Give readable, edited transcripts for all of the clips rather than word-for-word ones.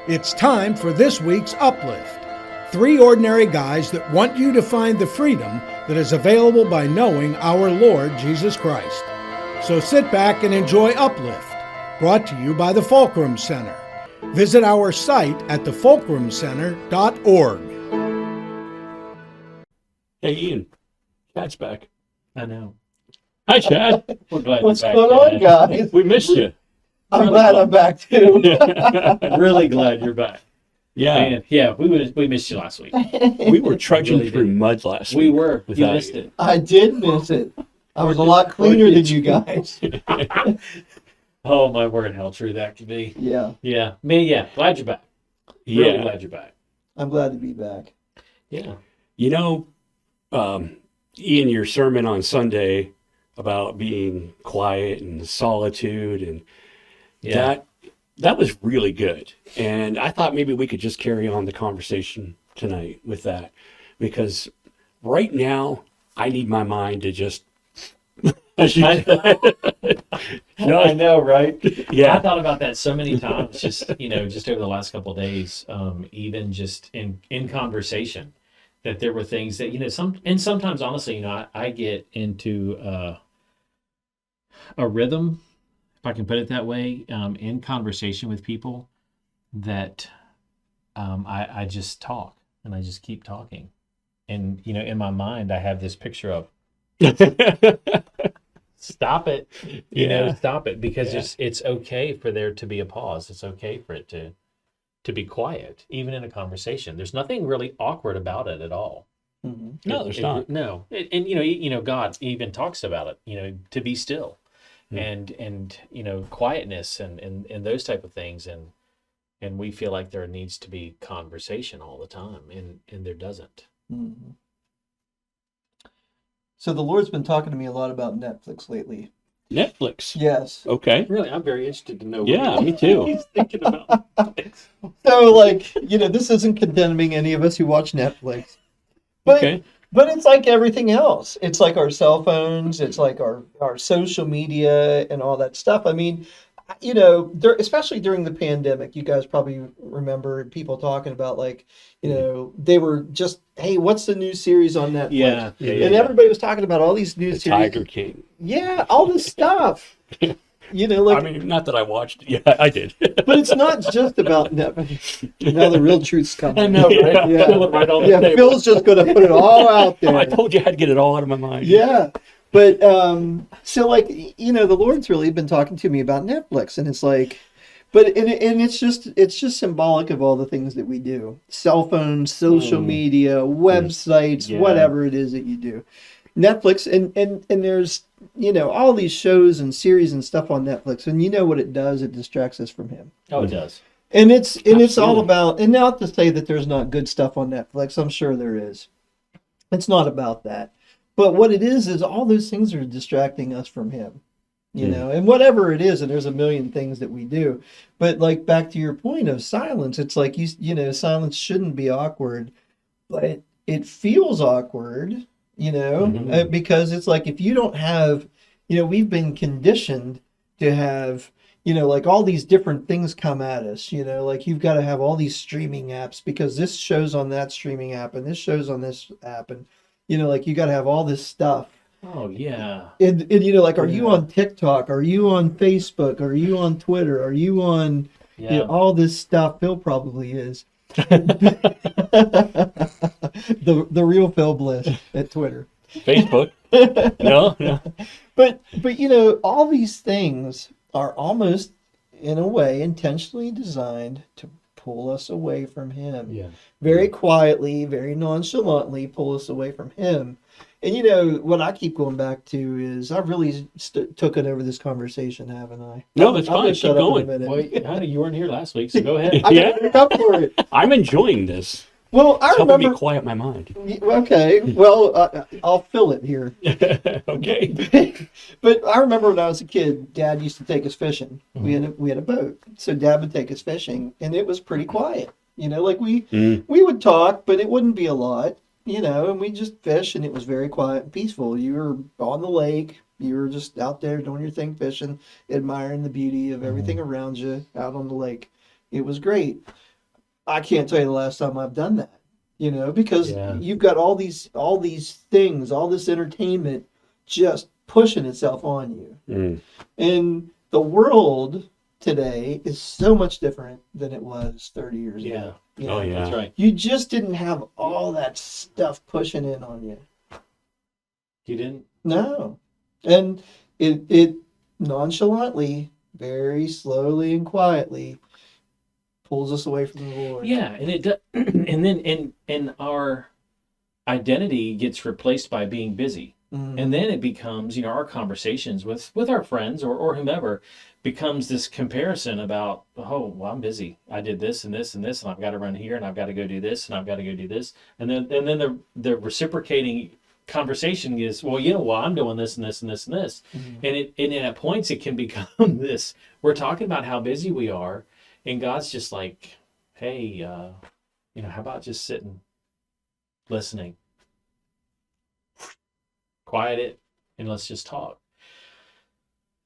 It's time for this week's UpLift. 3 ordinary guys that want you to find the freedom that is available by knowing our Lord Jesus Christ. So sit back and enjoy UpLift, brought to you by the Fulcrum Center. Visit our site at thefulcrumcenter.org. Hey, Ian. Chad's back. I know. Hi, Chad. We're glad What's you're going back, on, Chad. guys? We missed you. I'm glad I'm back too. Really glad you're back. Yeah. Man, yeah, we missed you last week. We were trudging Really through did. mud last We week. were. You without missed it. I did miss it. I was a lot cleaner than you guys. Oh my word, how true that could be. Yeah, Yeah. Man, yeah. Glad you're back. Really glad you're back. I'm glad to be back. Yeah. You know, Ian, your sermon on Sunday about being quiet and solitude and Yeah. that was really good. And I thought maybe we could just carry on the conversation tonight with that, because right now I need my mind to just I know, right? I yeah. thought about that so many times, just over the last couple of days, even just in conversation, that there were things that sometimes honestly, I get into a rhythm, if I can put it that way, in conversation with people that I just talk and I just keep talking, and in my mind I have this picture of stop it, stop it, because it's okay for there to be a pause. It's okay for it to be quiet, even in a conversation. There's nothing really awkward about it at all. Mm-hmm. No, there's not. No, and God even talks about it. To be still, and quietness and those type of things, and we feel like there needs to be conversation all the time, and there doesn't. Mm-hmm. So the Lord's been talking to me a lot about Netflix lately. Netflix. Yes. Okay. Really, I'm very interested to know. What Yeah, me too. he's thinking about. So this isn't condemning any of us who watch Netflix. But Okay. But it's like everything else. It's like our cell phones, it's like our social media and all that stuff. I mean, especially during the pandemic, you guys probably remember people talking about they were just, hey, what's the new series on Netflix? Yeah. And everybody was talking about all these new The series. Tiger King. Yeah, all this stuff. I mean, not that I watched. Yeah, I did. But it's not just about Netflix. Now the real truth's coming. I know, right? Yeah. Fill it right on the Yeah, table. Phil's just going to put it all out there. I told you I had to get it all out of my mind. Yeah. But the Lord's really been talking to me about Netflix, and it's like, it's just symbolic of all the things that we do: cell phones, social media, websites, Yeah. whatever it is that you do. Netflix, and there's all these shows and series and stuff on Netflix, and you know what it does? It distracts us from Him. Oh, it does. And it's all Absolutely. about, and not to say that there's not good stuff on Netflix. I'm sure there is. It's not about that. But what it is all those things are distracting us from Him, and whatever it is, and there's a million things that we do. But back to your point of silence, it's like, silence shouldn't be awkward, but it feels awkward, because it's like, if you don't have, we've been conditioned to have, all these different things come at us, you've got to have all these streaming apps because this show's on that streaming app and this show's on this app, and you got to have all this stuff. Oh, yeah. And are you on TikTok? Are you on Facebook? Are you on Twitter? Are you on all this stuff? Phil probably is. the real Phil Bliss at Twitter. Facebook. No. But all these things are almost, in a way, intentionally designed to pull us away from Him. Yeah. Very quietly, very nonchalantly pull us away from Him. And what I keep going back to is I've really took it over this conversation, haven't I? No, that's I'm fine. gonna Keep shut up in a going. minute. Wait, honey, you weren't here last week, so go ahead. I gotta make up for it. I'm enjoying this. Well, I It's helping me remember. quiet my mind. Okay, well, I'll fill it here. Okay. But I remember when I was a kid, Dad used to take us fishing. We had a boat, so Dad would take us fishing, and it was pretty quiet. We would talk, but it wouldn't be a lot. And we just fish, and it was very quiet and peaceful. You were on the lake, you were just out there doing your thing, fishing, admiring the beauty of everything around you out on the lake. It was great. I can't tell you the last time I've done that, because Yeah. you've got all these things, all this entertainment just pushing itself on you. Mm. And the world today is so much different than it was 30 years Yeah. ago. Oh, yeah. That's right. You just didn't have all that stuff pushing in on you. You didn't? No. And it nonchalantly, very slowly and quietly pulls us away from the Lord. Yeah, and it does, and then and our identity gets replaced by being busy. Mhm. And then it becomes, our conversations with our friends or whomever becomes this comparison about, oh, well, I'm busy. I did this and this and this, and I've got to run here, and I've got to go do this, and I've got to go do this. And then the reciprocating conversation is, well, well, I'm doing this and this and this and this. Mhm. And at points it can become this. We're talking about how busy we are, and God's just like, hey, how about just sitting, listening, quiet it, and let's just talk.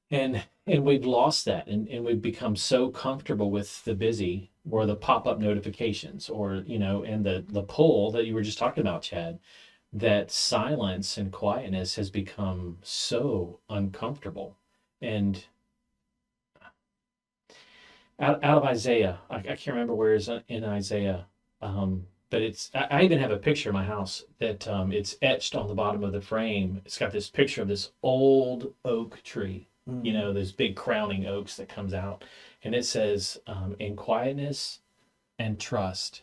And we've lost that, and we've become so comfortable with the busy or the pop-up notifications or and the pull that you were just talking about, Chad, that silence and quietness has become so uncomfortable. And out of Isaiah, I can't remember where it's in Isaiah, but I even have a picture in my house that it's etched on the bottom of the frame. It's got this picture of this old oak tree, those big crowning oaks that comes out. And it says, in quietness and trust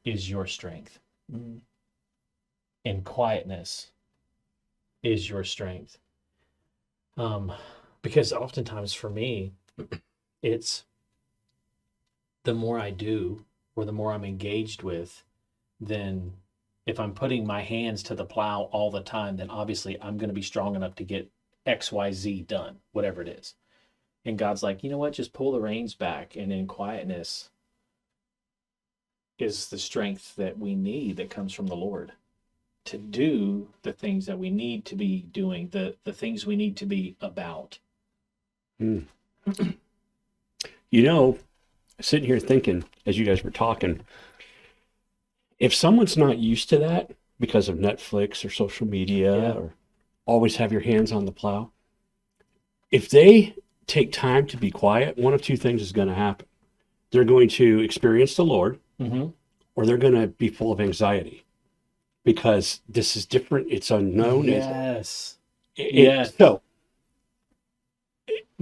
is your strength. Mhm. In quietness is your strength. Because oftentimes for me, it's the more I do or the more I'm engaged with, then if I'm putting my hands to the plow all the time, then obviously I'm going to be strong enough to get XYZ done, whatever it is. And God's like, you know what? Just pull the reins back. And in quietness is the strength that we need that comes from the Lord to do the things that we need to be doing, the things we need to be about. Mm. Sitting here thinking, as you guys were talking, if someone's not used to that because of Netflix or social media or always have your hands on the plow, if they take time to be quiet, one of two things is going to happen. They're going to experience the Lord, or they're going to be full of anxiety because this is different. It's unknown. Yes. So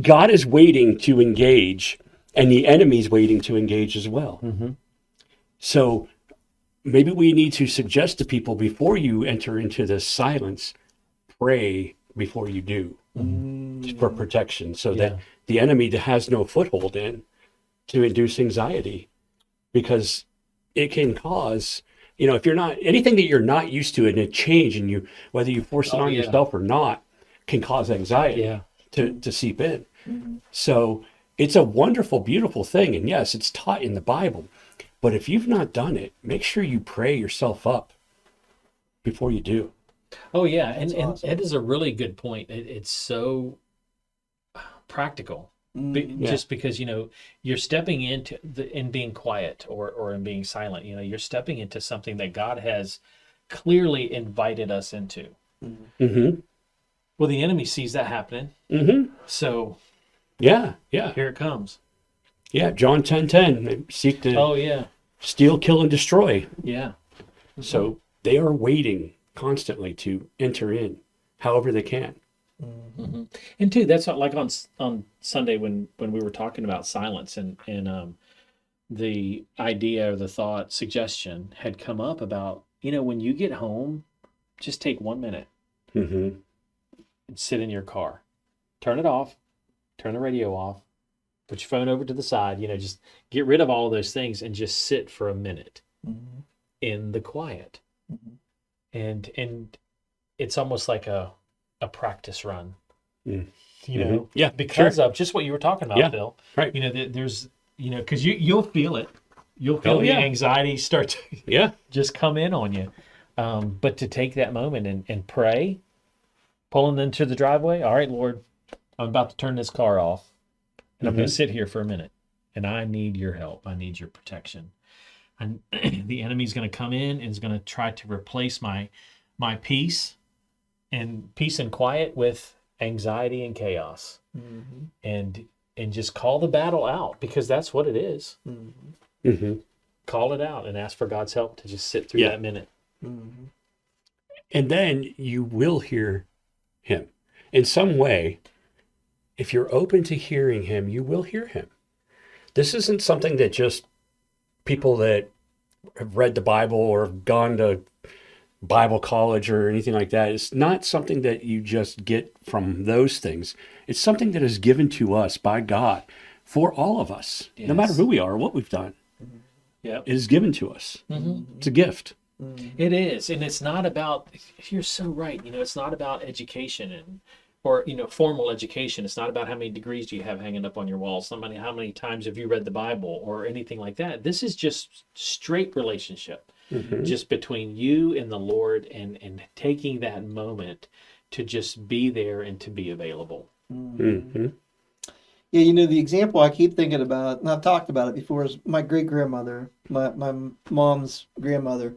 God is waiting to engage, and the enemy's waiting to engage as well. Mm-hmm. So maybe we need to suggest to people before you enter into this silence, pray before you do for protection so that the enemy has no foothold in to induce anxiety, because it can cause, if you're not, anything that you're not used to and it change, and you, whether you force it on yourself or not, can cause anxiety to seep in. So it's a wonderful, beautiful thing. And yes, it's taught in the Bible. But if you've not done it, make sure you pray yourself up before you do. Oh, yeah. That's And awesome. it is a really good point. It's so practical. Just because, you're stepping into in being quiet or in being silent, you're stepping into something that God has clearly invited us into. Mm-hmm. Well, the enemy sees that happening. Mm-hmm. So Yeah. here it comes. Yeah. John 10:10, they seek to steal, kill, and destroy. Yeah. So they are waiting constantly to enter in however they can. Mm-hmm. And too, that's like on Sunday when we were talking about silence and the idea or the thought suggestion had come up about, when you get home, just take 1 minute Mm-hmm. and sit in your car, turn it off, turn the radio off, put your phone over to the side, just get rid of all of those things and just sit for a minute in the quiet. And it's almost like a practice run, Yeah, because of just what you were talking about, Phil. Right. There's, because you'll feel it. You'll feel the anxiety start to just come in on you. But to take that moment and pray, pulling into the driveway. All right, Lord, I'm about to turn this car off, and I'm going to sit here for a minute, and I need your help. I need your protection. and the enemy's going to come in and is going to try to replace my peace and quiet with anxiety and chaos, and just call the battle out, because that's what it is. Call it out and ask for God's help to just sit through that minute. And then you will hear him in some way. If you're open to hearing him, you will hear him. This isn't something that just people that have read the Bible or have gone to Bible college or anything like that. It's not something that you just get from those things. It's something that is given to us by God for all of us, no matter who we are or what we've done. It is given to us. It's a gift. It is. And it's not about, you're so right, it's not about education or formal education. It's not about how many degrees do you have hanging up on your walls, how many times have you read the Bible or anything like that. This is just straight relationship, just between you and the Lord, and taking that moment to just be there and to be available. Yeah, the example I keep thinking about, and I've talked about it before, is my great-grandmother, my mom's grandmother,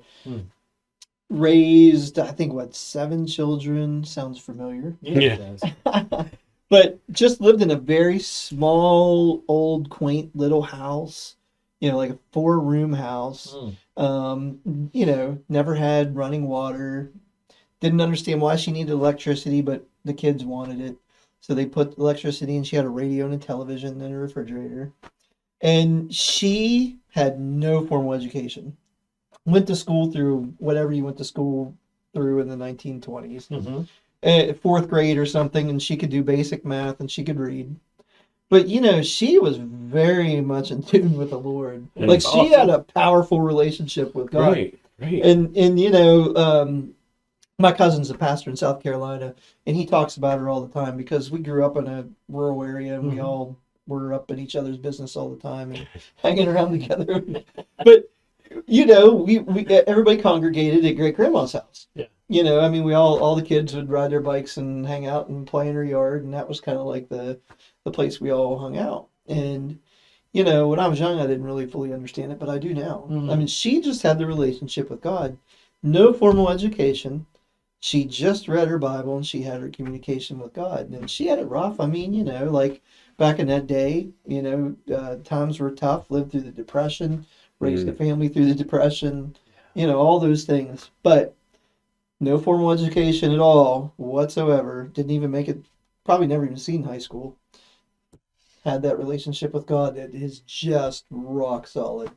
raised, I think, 7 children. Sounds familiar. Yeah. It does. But just lived in a very small, old, quaint little house, like a 4-room house. Never had running water. Didn't understand why she needed electricity, but the kids wanted it. So they put electricity, and she had a radio and a television and a refrigerator. And she had no formal education. Went to school through whatever you went to school through in the 1920s. 4th grade or something, and she could do basic math and she could read. But, she was very much in tune with the Lord. Like, she had a powerful relationship with God. Right. And my cousin's a pastor in South Carolina, and he talks about her all the time, because we grew up in a rural area, and we all were up in each other's business all the time and hanging around together. But, we everybody congregated at great grandma's house. Yeah. We all the kids would ride their bikes and hang out and play in her yard, and that was kind of like the place we all hung out. And when I was young, I didn't really fully understand it, but I do now. She just had the relationship with God, no formal education. She just read her Bible, and she had her communication with God. And she had it rough. Like back in that day, times were tough, lived through the Depression, raised a family through the Depression, all those things. But no formal education at all whatsoever. Didn't even make it, probably never even seen high school. Had that relationship with God that is just rock solid.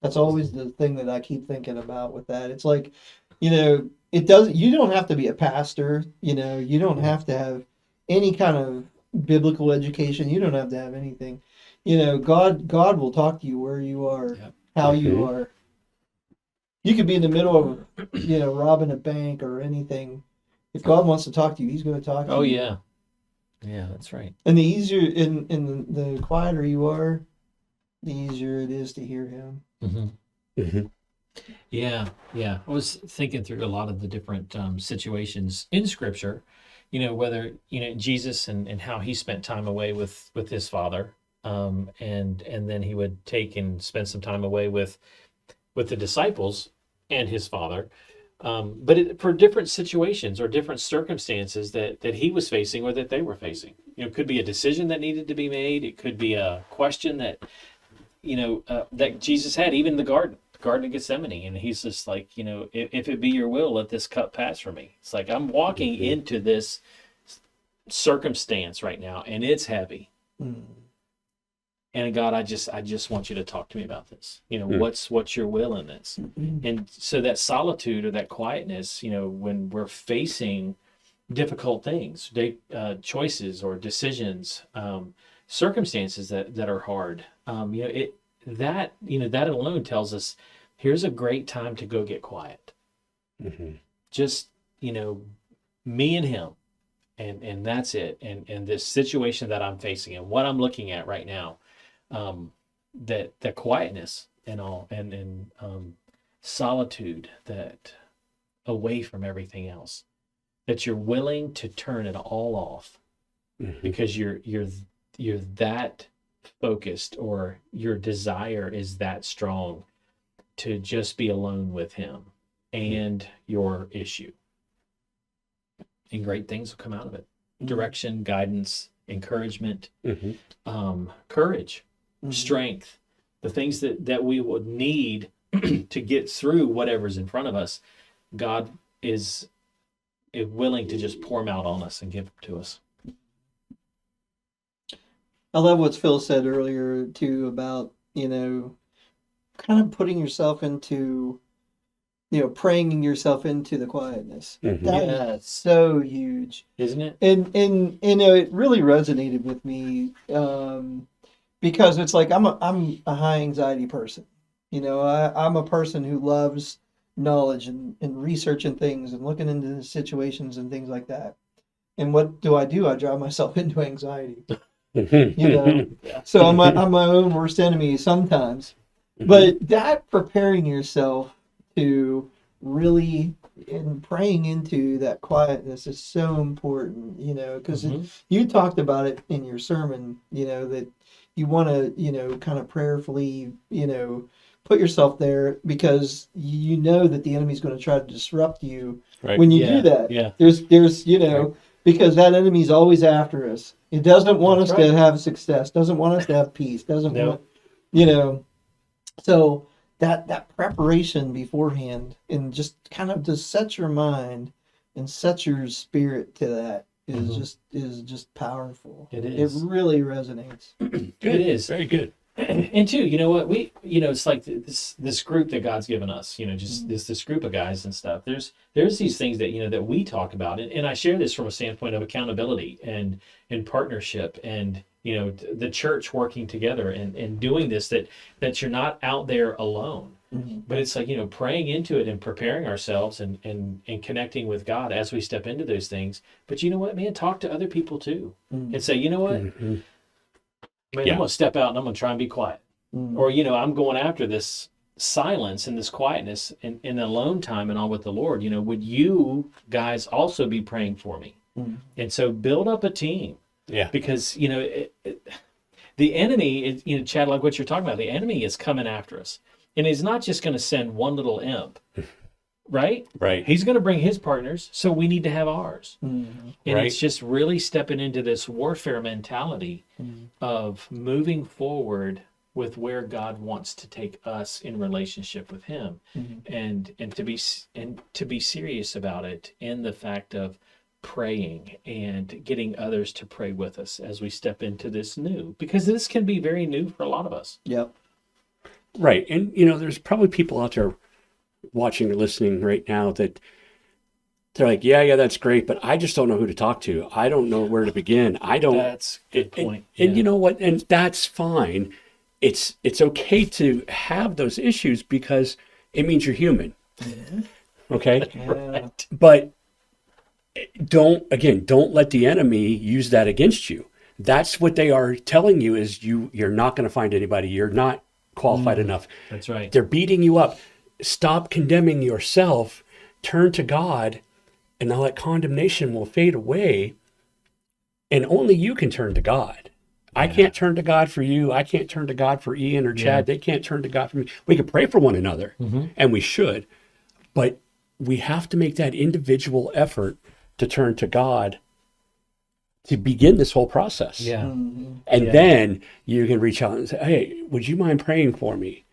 That's always the thing that I keep thinking about with that. It's like, you don't have to be a pastor, you don't have to have any kind of biblical education. You don't have to have anything. God will talk to you where you are, how you are. You could be in the middle of, robbing a bank or anything. If God wants to talk to you, he's going to talk to you. Oh, yeah. Yeah, that's right. And the easier, and the quieter you are, the easier it is to hear him. Yeah. I was thinking through a lot of the different situations in Scripture, whether Jesus and how he spent time away with his Father, and then he would take and spend some time away with the disciples and his Father, but for different situations or different circumstances that he was facing or that they were facing. It could be a decision that needed to be made. It could be a question that that Jesus had, even in the Garden of Gethsemane, and he's just like, if it be your will, let this cup pass from me. It's like, I'm walking into this circumstance right now, and it's heavy. And God, I just want you to talk to me about this. What's your will in this? And so that solitude or that quietness, when we're facing difficult things, choices or decisions, circumstances that are hard, that alone tells us, here's a great time to go get quiet. Just me and him, and that's it. And this situation that I'm facing and what I'm looking at right now, that the quietness and all, and solitude, that away from everything else, that you're willing to turn it all off, because you're that focused or your desire is that strong to just be alone with him and your issue. And great things will come out of it. Direction, guidance, encouragement, courage, strength, the things that we would need to get through whatever's in front of us. God is willing to just pour them out on us and give them to us. I love what Phil said earlier too about, kind of putting yourself into, praying yourself into the quietness. That is so huge, isn't it? And it really resonated with me because it's like I'm a high anxiety person. I'm a person who loves knowledge and researching things and looking into situations and things like that. And what do? I drive myself into anxiety. So I'm my own worst enemy sometimes. But that preparing yourself to really and praying into that quietness is so important, because you talked about it in your sermon, that you want to, kind of prayerfully, put yourself there because you know that the enemy's going to try to disrupt you when you do that. Yeah. There's because that enemy's always after us. It doesn't want us to have success, doesn't want us to have peace, doesn't want, so that preparation beforehand and just kind of to set your mind and set your spirit to that is just powerful. It is. It really resonates. Good. It is. Very good. And too, you know what, it's like this group that God's given us, just this group of guys and stuff. There's these things that, that we talk about. And I share this from a standpoint of accountability and partnership and, the church working together and doing this, that you're not out there alone. But it's like, praying into it and preparing ourselves and connecting with God as we step into those things. But you know what, man, talk to other people too and say, you know what, man, I'm going to step out and I'm going to try and be quiet. Or, I'm going after this silence and this quietness and alone time and all with the Lord. Would you guys also be praying for me? And so build up a team. Yeah. Because, the enemy is, Chad, like what you're talking about, the enemy is coming after us. And he's not just going to send one little imp, right? Right. He's going to bring his partners, so we need to have ours. And it's just really stepping into this warfare mentality of moving forward with where God wants to take us in relationship with him, and to be serious about it in the fact of praying and getting others to pray with us as we step into this new, because this can be very new for a lot of us. Yep. Right. And, there's probably people out there watching or listening right now that they're like, yeah, that's great, but I just don't know who to talk to. I don't know where to begin. That's a good point. And you know what? And that's fine. It's okay to have those issues because it means you're human. Okay? Right. But don't let the enemy use that against you. That's what they are telling you is you're not going to find anybody. You're not qualified enough. That's right. They're beating you up. Stop condemning yourself. Turn to God, and all that condemnation will fade away. And only you can turn to God. I can't turn to God for you. I can't turn to God for Ian or Chad. They can't turn to God for me. We can pray for one another, and we should. But we have to make that individual effort to turn to God to begin this whole process. Yeah. And then you can reach out and say, hey, would you mind praying for me?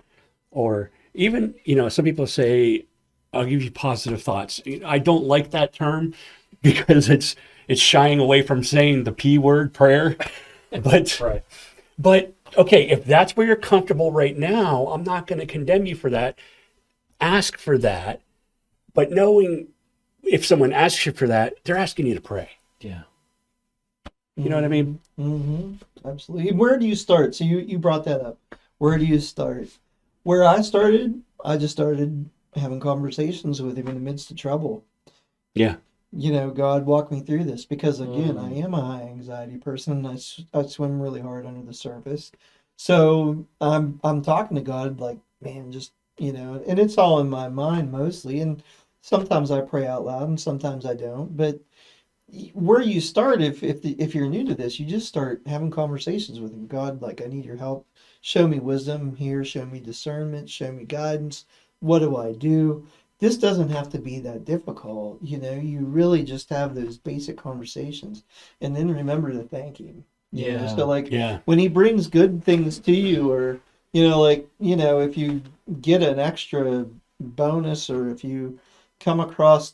Or even, some people say, I'll give you positive thoughts. I don't like that term because it's shying away from saying the P word, prayer. But, but okay, if that's where you're comfortable right now, I'm not going to condemn you for that. Ask for that. But knowing if someone asks you for that, they're asking you to pray. Yeah. You know what I mean? Absolutely. Where do you start? So you brought that up. Where do you start? Where I started, I just started having conversations with him in the midst of trouble. Yeah. God walked me through this because, again, I am a high anxiety person and I swim really hard under the surface. So I'm talking to God like, man, just, and it's all in my mind mostly. And sometimes I pray out loud and sometimes I don't. But where you start, if you're new to this, you just start having conversations with him. God, like, I need your help. Show me wisdom here. Show me discernment. Show me guidance. What do I do? This doesn't have to be that difficult. You really just have those basic conversations, and then remember to thank him. So like Yeah. when he brings good things to you, or if you get an extra bonus, or if you come across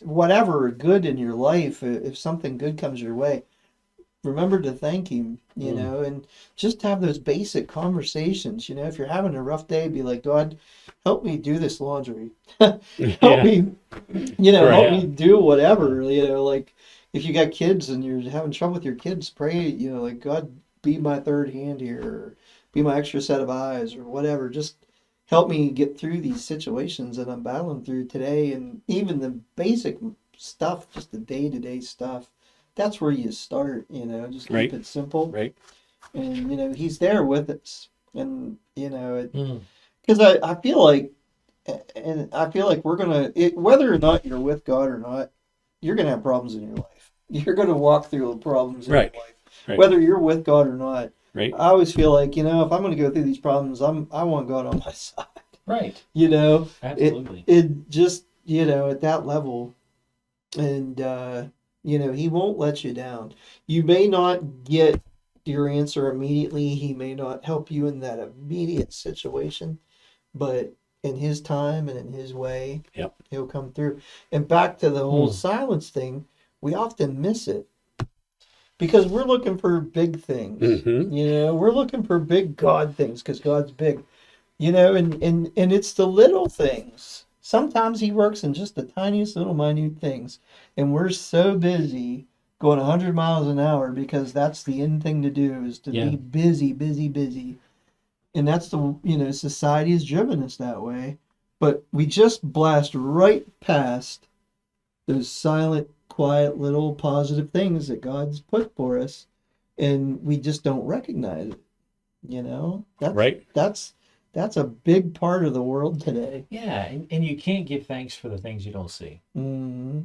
whatever good in your life, if something good comes your way, remember to thank him, and just have those basic conversations. If you're having a rough day, be like, God, help me do this laundry. Help me, help me do whatever, like if you got kids and you're having trouble with your kids, pray, like, God, be my third hand here, or be my extra set of eyes, or whatever. Just help me get through these situations that I'm battling through today. And even the basic stuff, just the day-to-day stuff, that's where you start, just keep it simple. Right. And, he's there with us. And, because I feel like, we're going to, whether or not you're with God or not, you're going to have problems in your life. You're going to walk through problems in your life, whether you're with God or not. Right. I always feel like, if I'm going to go through these problems, I want God on my side. Right. Absolutely. It just, at that level, and, he won't let you down. You may not get your answer immediately. He may not help you in that immediate situation, but in his time and in his way, he'll come through. And back to the whole silence thing, we often miss it because we're looking for big things. We're looking for big God things because God's big, and it's the little things. Sometimes he works in just the tiniest little minute things, and we're so busy going 100 miles an hour because that's the end thing to do, is to be busy, busy, busy. And that's society has driven us that way. But we just blast right past those silent, quiet, little positive things that God's put for us, and we just don't recognize it. That's a big part of the world today. Yeah, and you can't give thanks for the things you don't see. Mm-hmm.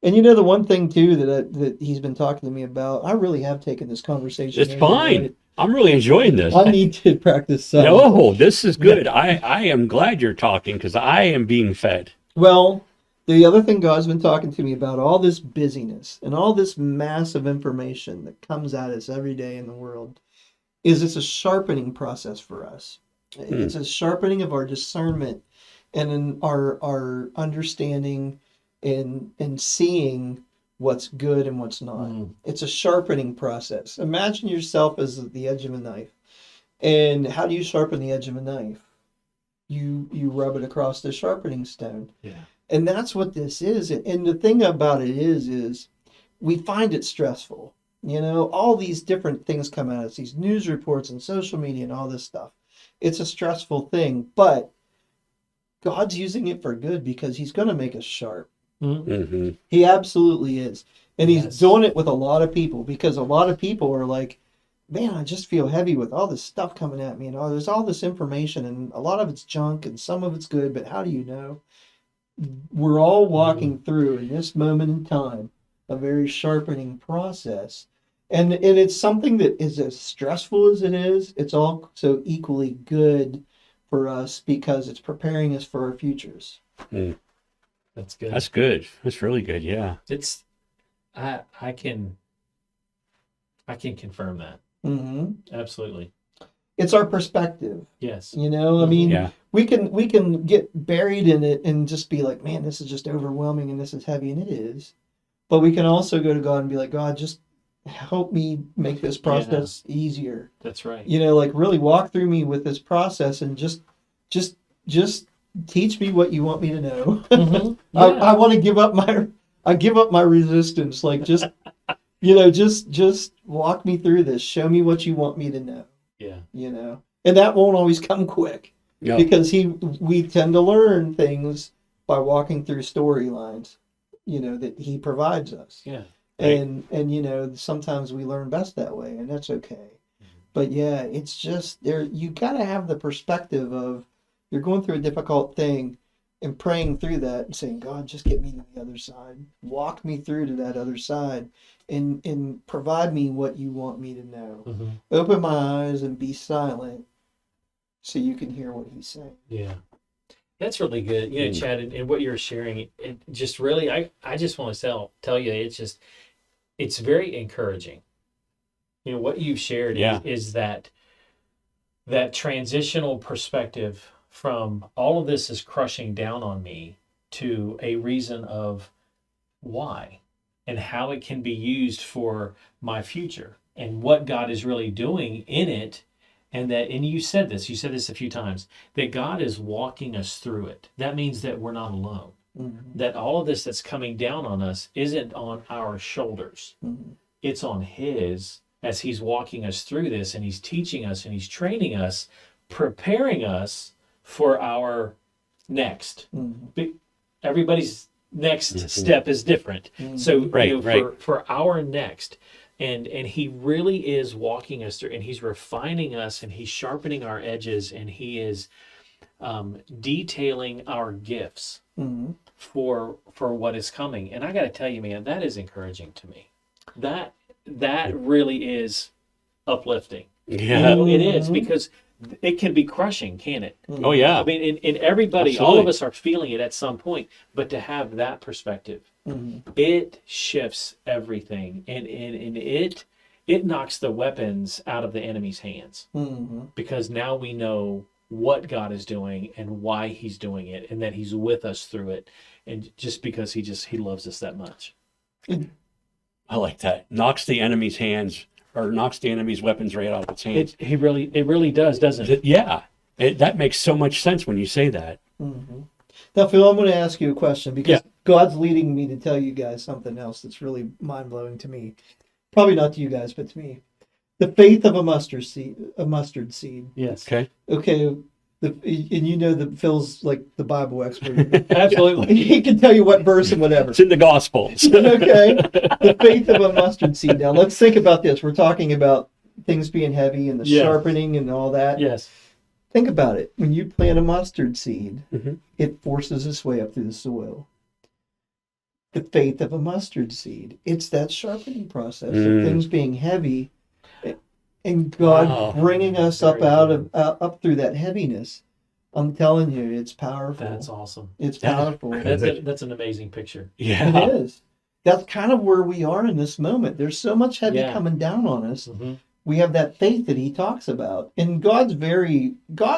And the one thing too that he's been talking to me about, I really have taken this conversation. It's fine. I'm really enjoying this. I need to practice some. No, this is good. I am glad you're talking because I am being fed. Well, the other thing God's been talking to me about, all this busyness and all this massive information that comes at us every day in the world, is it's a sharpening process for us. It's a sharpening of our discernment and in our understanding and seeing what's good and what's not. It's a sharpening process. Imagine yourself as the edge of a knife. And how do you sharpen the edge of a knife? You rub it across the sharpening stone. Yeah. And that's what this is. And the thing about it is we find it stressful. All these different things come at us, these news reports and social media and all this stuff. It's a stressful thing, but God's using it for good because he's going to make us sharp. Mm-hmm. He absolutely is. And he's doing it with a lot of people, because a lot of people are like, man, I just feel heavy with all this stuff coming at me. There's all this information, and a lot of it's junk and some of it's good, but how do you know? We're all walking through, in this moment in time, a very sharpening process. And it's something that is as stressful as it is. It's also equally good for us because it's preparing us for our futures. That's good. That's good. That's really good. Yeah. It's I can confirm that. Mm-hmm. Absolutely. It's our perspective. Yes. We can get buried in it and just be like, man, this is just overwhelming and this is heavy, and it is. But we can also go to God and be like, God, just help me make this process easier. That's right. Like really walk through me with this process and just teach me what you want me to know. Mm-hmm. Yeah. I want to give up my resistance. Like just walk me through this. Show me what you want me to know. Yeah. And that won't always come quick. No. Because we tend to learn things by walking through storylines, that he provides us. Yeah. And sometimes we learn best that way, and that's okay. Mm-hmm. But yeah, it's just you got to have the perspective of, you're going through a difficult thing, and praying through that and saying, God, just get me to the other side. Walk me through to that other side and provide me what you want me to know. Mm-hmm. Open my eyes and be silent so you can hear what he's saying. Yeah. That's really good. You know, Chad, and what you're sharing, it just really, I just want to tell you, it's very encouraging. You know, what you've shared is that transitional perspective from all of this is crushing down on me to a reason of why and how it can be used for my future and what God is really doing in it. And you said this a few times, that God is walking us through it. That means that we're not alone. Mm-hmm. That all of this that's coming down on us isn't on our shoulders. Mm-hmm. It's on his, as he's walking us through this, and he's teaching us and he's training us, preparing us for our next. Mm-hmm. Everybody's next step is different. Mm-hmm. So for our next, and he really is walking us through, and he's refining us, and he's sharpening our edges, and he is detailing our gifts for what is coming. And I got to tell you, man, that is encouraging to me. That really is uplifting. Yeah, you know, it is, because it can be crushing, can it? Oh yeah. I mean, in everybody, Absolutely. All of us are feeling it at some point, but to have that perspective, it shifts everything, and it knocks the weapons out of the enemy's hands, because now we know what God is doing and why he's doing it, and that he's with us through it, and just because he loves us that much. I like that. Knocks the enemy's hands, or knocks the enemy's weapons right out of its hands. It really does, doesn't it? Yeah. That makes so much sense when you say that. Mm-hmm. Now, Phil, I'm going to ask you a question, because God's leading me to tell you guys something else that's really mind-blowing to me. Probably not to you guys, but to me. The faith of a mustard seed. Yes. Okay. And you know that Phil's like the Bible expert. Absolutely. He can tell you what verse and whatever. It's in the Gospels. Okay. The faith of a mustard seed. Now, let's think about this. We're talking about things being heavy and the sharpening and all that. Yes. Think about it. When you plant a mustard seed, it forces its way up through the soil. The faith of a mustard seed. It's that sharpening process of things being heavy, and God bringing us up up through that heaviness. I'm telling you, it's powerful. That's awesome. It's powerful. That's an amazing picture. Yeah, it is. That's kind of where we are in this moment. There's so much heavy coming down on us. Mm-hmm. We have that faith that he talks about, and God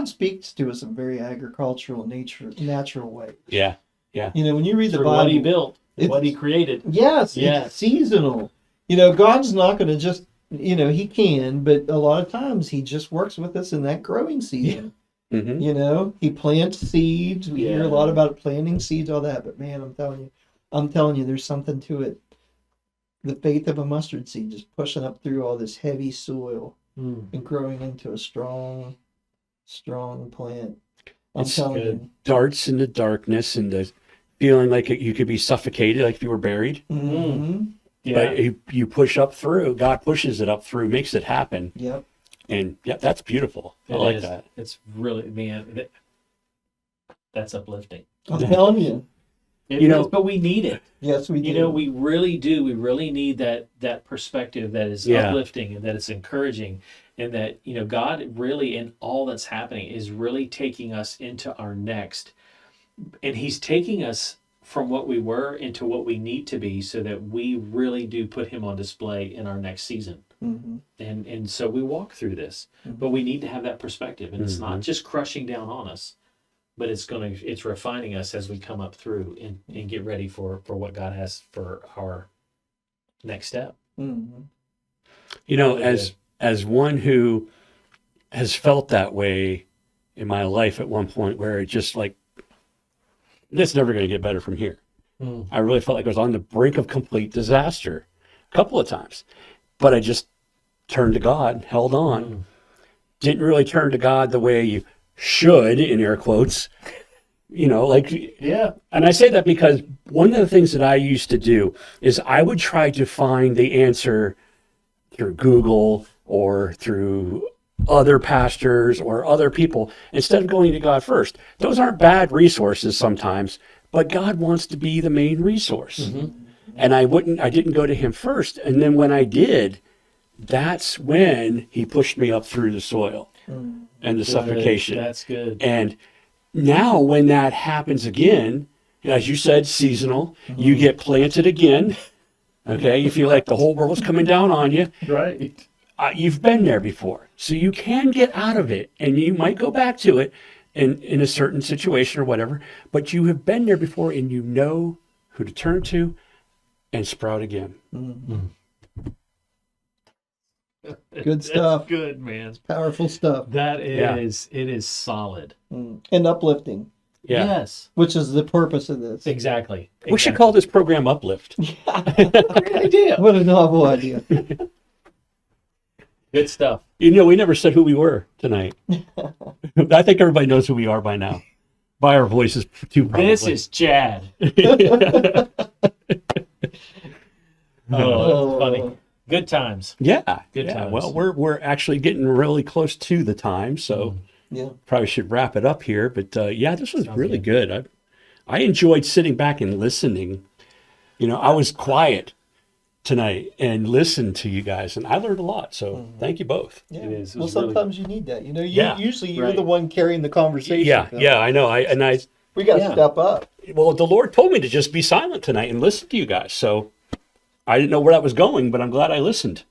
speaks to us in very agricultural, natural way. Yeah. You know, when you read the Bible, what he built, what he created. Yes. It's seasonal. You know, God's not going to just. You know, he can, but a lot of times he just works with us in that growing season. Yeah. Mm-hmm. You know, he plants seeds. We hear a lot about planting seeds, all that. But man, I'm telling you, there's something to it. The faith of a mustard seed, just pushing up through all this heavy soil and growing into a strong plant. I'm telling you. Darts in the darkness and the feeling like you could be suffocated, like if you were buried. Mm-hmm. Yeah. But you push up through. God pushes it up through, makes it happen. Yep. And that's beautiful. I like that. It's really, man, that's uplifting. I'm telling you. But we need it. Yes, we do. You know, we really do. We really need that perspective that is uplifting and that is encouraging, and that, you know, God really, in all that's happening, is really taking us into our next. And he's taking us from what we were into what we need to be, so that we really do put him on display in our next season. Mm-hmm. And so we walk through this, but we need to have that perspective, and it's not just crushing down on us, but it's refining us as we come up through and get ready for what God has for our next step. Mm-hmm. You know, as one who has felt that way in my life at one point, where it just like, it's never going to get better from here. I really felt like I was on the brink of complete disaster a couple of times, but I just turned to God, held on. Didn't really turn to God the way you should, in air quotes, you know, like, and I say that because one of the things that I used to do is I would try to find the answer through Google or through other pastors or other people instead of going to God first. Those aren't bad resources sometimes, but God wants to be the main resource. And I didn't go to him first. And then when I did, that's when he pushed me up through the soil and the suffocation. That's good. And now when that happens again, as you said, seasonal, you get planted again. Okay. You feel like the whole world's coming down on you. Right. You've been there before. So you can get out of it, and you might go back to it in a certain situation or whatever, but you have been there before and you know who to turn to and sprout again. Good stuff. That's good, man. Powerful stuff. That is, it is solid. And uplifting, Yeah. Yes. which is the purpose of this. Exactly. We should call this program Uplift. Great idea. What a novel idea. Good stuff. You know, we never said who we were tonight. I think everybody knows who we are by now. By our voices, too, probably. This is Chad. Oh. That's funny. Good times. Yeah. Good yeah. times. Well, we're actually getting really close to the time, so Yeah. probably should wrap it up here. But yeah, this was really good. I enjoyed sitting back and listening. You know, I was quiet tonight and listened to you guys, and I learned a lot. So thank you both. Yeah. It is. It Well, was really- sometimes you need that. You know, Yeah. usually you're Right. the one carrying the conversation. Yeah, Phil. yeah, I know. We got to Yeah. step up. Well, the Lord told me to just be silent tonight and listen to you guys. So I didn't know where that was going, but I'm glad I listened.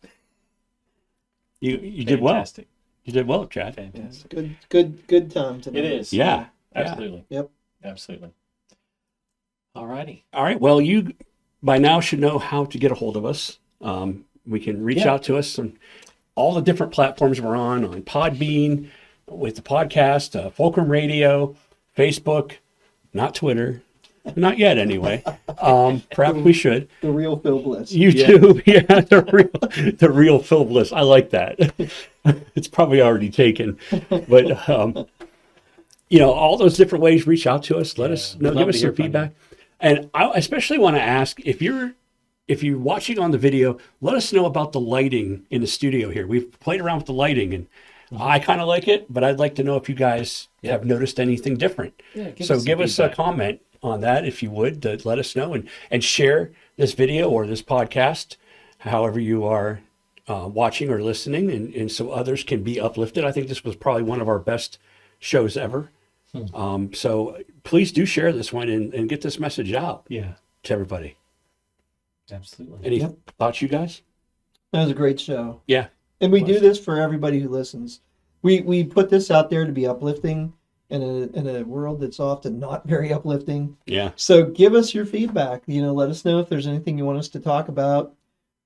You did well. Fantastic. You did well, Chad. Fantastic. Good time tonight. It is. Yeah. Absolutely. Yep. Absolutely. All righty. All right. Well, you by now should know how to get a hold of us. We can reach out to us on all the different platforms we're on Podbean, with the podcast, Fulcrum Radio, Facebook, not Twitter, not yet anyway. Perhaps we should. The real Phil Bliss. YouTube, yeah, the real Phil Bliss. I like that. It's probably already taken, but you know, all those different ways. Reach out to us. Let us know. we'd Give love us to some hear from feedback. And I especially want to ask if you're watching on the video, let us know about the lighting in the studio here. We've played around with the lighting, and I kind of like it, but I'd like to know if you guys have noticed anything different. Yeah, So some give us a feedback. comment on that if you would, to let us know, and share this video or this podcast, however you are watching or listening, and so others can be uplifted. I think this was probably one of our best shows ever. So please do share this one and get this message out Yeah. to everybody. Absolutely. Any thoughts, you guys? That was a great show. Yeah. And we do this for everybody who listens. We put this out there to be uplifting in a world that's often not very uplifting. Yeah. So give us your feedback. You know, let us know if there's anything you want us to talk about.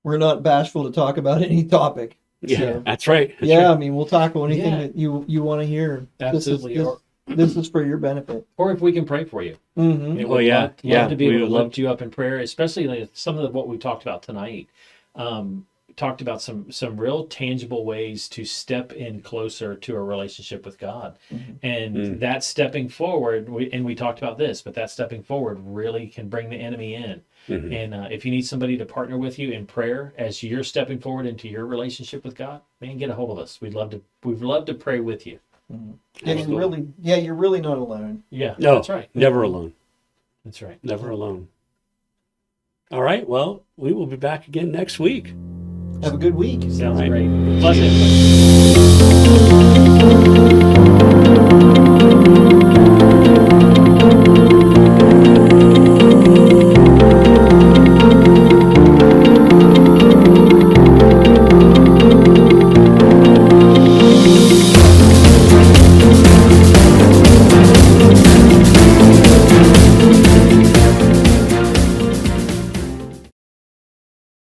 We're not bashful to talk about any topic. Yeah. So, That's right. That's yeah, right. I mean, we'll tackle anything Yeah. that you want to hear. Absolutely. This is for your benefit. Or if we can pray for you. Mm-hmm. It Oh, would yeah. love Yeah. to be We able would to love- lift you up in prayer, especially like some of what we've talked about tonight. Talked about some real tangible ways to step in closer to a relationship with God, and that stepping forward. We talked about this, but that stepping forward really can bring the enemy in. And if you need somebody to partner with you in prayer as you're stepping forward into your relationship with God, man, get a hold of us. We'd love to pray with you. Yeah, you're really not alone. Yeah, No, that's right. Never alone. That's right. Never alone. All right. Well, we will be back again next week. Have a good week. Sounds Right. great. Bless everybody.